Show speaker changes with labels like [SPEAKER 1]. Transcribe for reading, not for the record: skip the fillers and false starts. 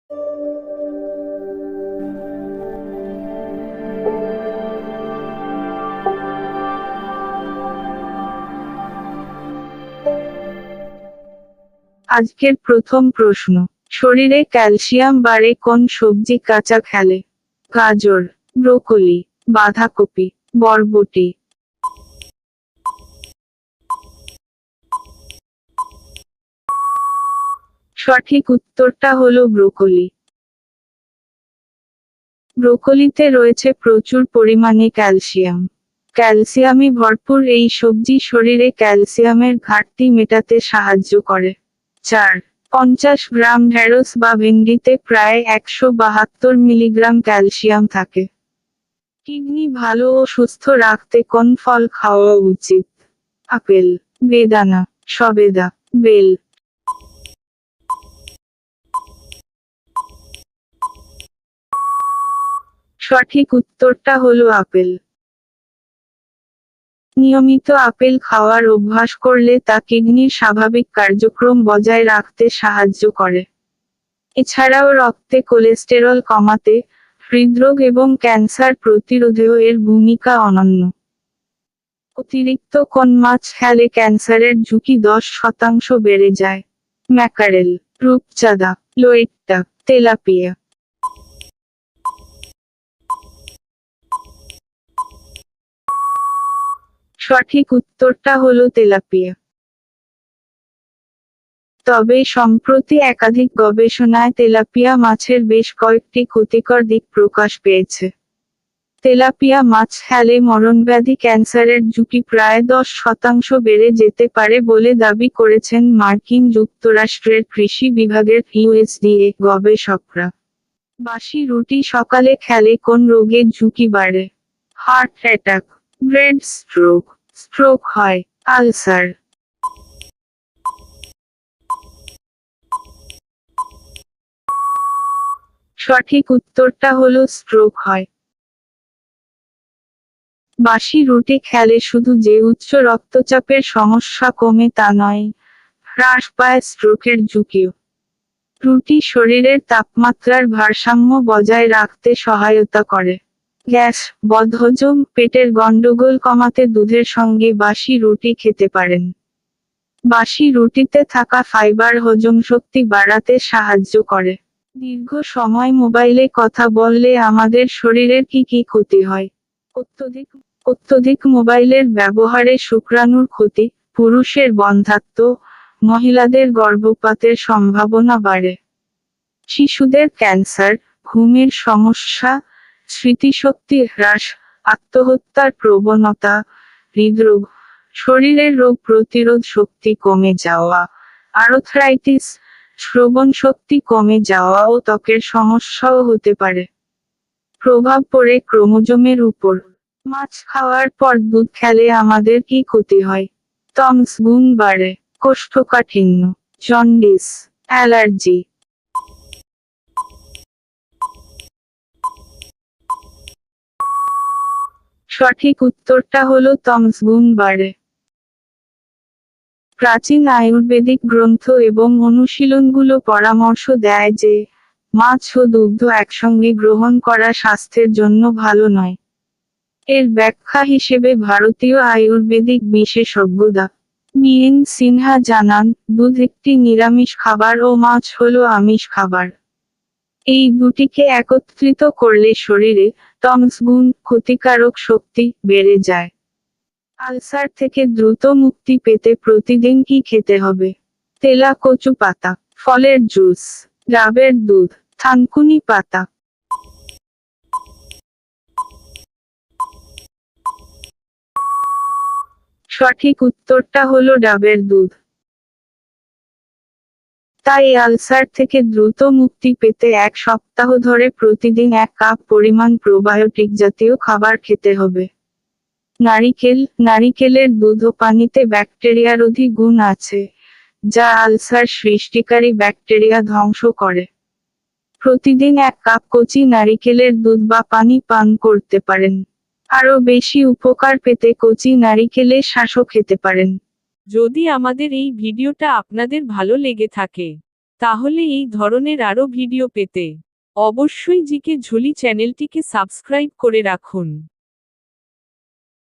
[SPEAKER 1] আজকের প্রথম প্রশ্ন, শরীরে ক্যালসিয়াম বাড়ে কোন সবজি কাঁচা খেলে? গাজর, ব্রোকলি, বাঁধাকপি, বরবটি। সঠিক উত্তরটা হলো ব্রোকলি। ব্রোকলিতে রয়েছে প্রচুর পরিমাণে ক্যালসিয়াম। ক্যালসিয়ামে ভরপুর এই সবজি শরীরে ক্যালসিয়ামের ঘাটতি মেটাতে সাহায্য করে। 4. 50 গ্রাম ঢেঁড়স বা ভেন্ডিতে প্রায় 172 মিলিগ্রাম ক্যালসিয়াম থাকে। কিডনি ভালো ও সুস্থ রাখতে কোন ফল খাওয়া উচিত? আপেল, বেদানা, সবেদা, বেল। সঠিক উত্তরটা হলো আপেল। নিয়মিত আপেল খাওয়ার অভ্যাস করলে তা কিডনির স্বাভাবিক কার্যক্রম বজায় রাখতে সাহায্য করে। এছাড়াও রক্তে কোলেস্টেরল কমাতে, হৃদরোগ এবং ক্যান্সার প্রতিরোধেও এর ভূমিকা অনন্য। অতিরিক্ত কোন মাছ খেলে ক্যান্সারের ঝুঁকি 10% বেড়ে যায়? ম্যাকারেল, রূপচাঁদা, লোয়েট্টা, তেলাপিয়া। সঠিক উত্তরটা হলো তেলাপিয়া। তবে সম্প্রতি একাধিক গবেষণায় তেলাপিয়া মাছের বেশ কয়েকটি ক্ষতিকর দিক প্রকাশ পেয়েছে। তেলাপিয়া মাছ খেলে মরণব্যাধি ক্যান্সারের ঝুঁকি প্রায় 10% বেড়ে যেতে পারে বলে দাবি করেছেন মার্কিন যুক্তরাষ্ট্রের কৃষি বিভাগের ইউএসডিএ গবেষকরা। বাসি রুটি সকালে খেলে কোন রোগের ঝুঁকি বাড়ে? Heart attack, brain stroke, stroke হয়, আলসার। সঠিক উত্তরটা হলো স্ট্রোক হয়। বাসি রুটি খেলে শুধু যে উচ্চ রক্তচাপের সমস্যা কমে তা নয়, হ্রাস পায় স্ট্রোকের ঝুঁকিও। রুটি শরীরের তাপমাত্রার ভারসাম্য বজায় রাখতে সহায়তা করে। গ্যাস, বদহজম, পেটের গন্ডগোল কমাতে দুধের সঙ্গে বাসি রুটি খেতে পারেন। বাসি রুটিতে থাকা ফাইবার হজমশক্তি বাড়াতে সাহায্য করে। দীর্ঘ সময় মোবাইলে কথা বললে আমাদের শরীরের কি কি ক্ষতি হয়? অত্যধিক মোবাইলের ব্যবহারে শুক্রাণুর ক্ষতি, পুরুষের বন্ধ্যাত্ব, মহিলাদের গর্ভপাতের সম্ভাবনা বাড়ে। শিশুদের ক্যান্সার, ঘুমের সমস্যা, স্মৃতিশক্তি হ্রাস, আত্মহত্যার প্রবণতা, হৃদরোগ, শরীরের রোগ প্রতিরোধ শক্তি কমে যাওয়া, আর্থ্রাইটিস, শ্রবণ শক্তি কমে যাওয়া ও ত্বকের সমস্যাও হতে পারে। প্রভাব পড়ে ক্রোমোজোমের উপর। মাছ খাওয়ার পর দুধ খেলে আমাদের কি ক্ষতি হয়? টমস গুণ বাড়ে, কোষ্ঠকাঠিন্য, জন্ডিস, অ্যালার্জি। সঠিক উত্তরটা হলো টমস গুণ বাড়ে। প্রাচীন আয়ুর্বেদিক গ্রন্থ এবং অনুশীলনগুলো পরামর্শ দেয় যে মাছ ও দুগ্ধ একসঙ্গে গ্রহণ করা স্বাস্থ্যের জন্য ভালো নয়। এর ব্যাখ্যা হিসেবে ভারতীয় আয়ুর্বেদিক বিশেষজ্ঞ ডা. বি.এন. সিনহা জানান, দুধ একটি নিরামিষ খাবার ও মাছ হলো আমিষ খাবার। এই দুটিকে একত্রিত করলে শরীরে টমস গুণ, ক্ষতিকারক শক্তি, বেড়ে যায়। আলসার থেকে দ্রুত মুক্তি পেতে প্রতিদিন কি খেতে হবে? তেলা কচু পাতা, ফলের জুস, ডাবের দুধ, থানকুনি পাতা। সঠিক উত্তরটা হলো ডাবের দুধ। তাই আলসার থেকে দ্রুত মুক্তি পেতে 1 সপ্তাহ ধরে প্রতিদিন 1 কাপ পরিমাণ প্রোবায়োটিক জাতীয় খাবার খেতে হবে। নারিকেলের দুধ ও পানিতে ব্যাকটেরিয়ারোধী গুণ আছে, যা আলসার সৃষ্টিকারী ব্যাকটেরিয়া ধ্বংস করে। প্রতিদিন 1 কাপ কচি নারিকেলের দুধ বা পানি পান করতে পারেন। আরও বেশি উপকার পেতে কচি নারিকেলের শাঁসও খেতে পারেন।
[SPEAKER 2] যদি আমাদের এই ভিডিওটা আপনাদের ভালো লেগে থাকে তাহলে এই ধরনের আরও ভিডিও পেতে অবশ্যই জিকে ঝুলি চ্যানেলটিকে সাবস্ক্রাইব করে রাখুন।